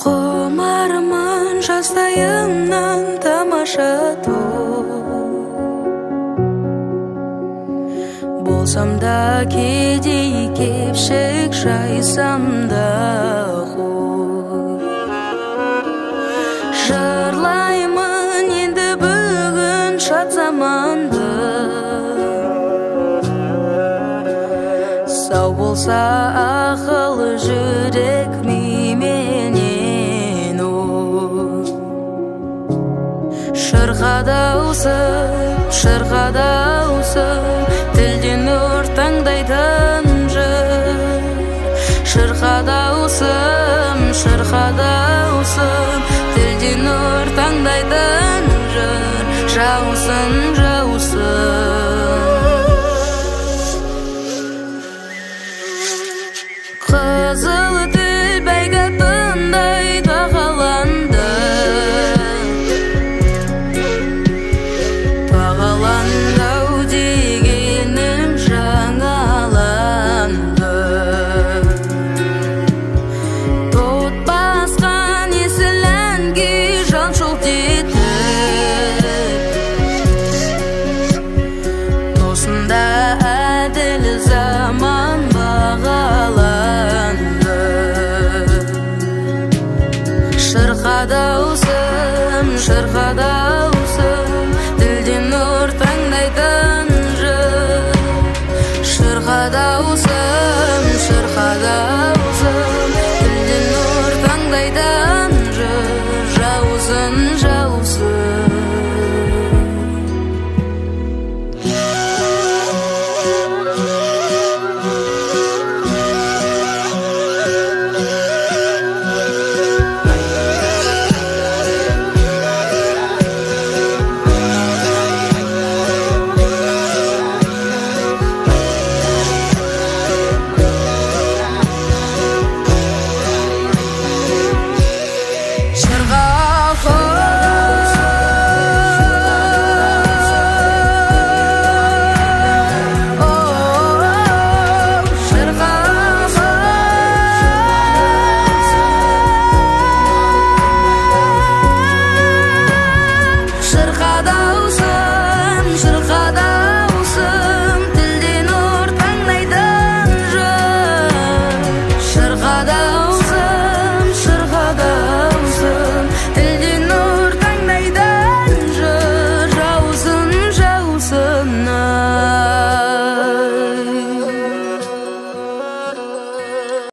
Құмармын жастайымнан тамаша болсам да кейде кепшік жайсам да жырлаймын енді бүгін шат заманды сау болса ақыл жүрек мименен шырқадаусы тілден нұр таңдайтын жыр шырқадаусы тілден нұр таңдайтын жыр жаусын қызыл тіл бәйгатындай тағаланды дегенім жаңаланды тот басқан есіл әнге жан шолт етіп осында әділ заман бағаланды шырқадаусым тілден нұр таңдайтын жыр шырқадаусым тілден нұр таңдайтын жыр жаусын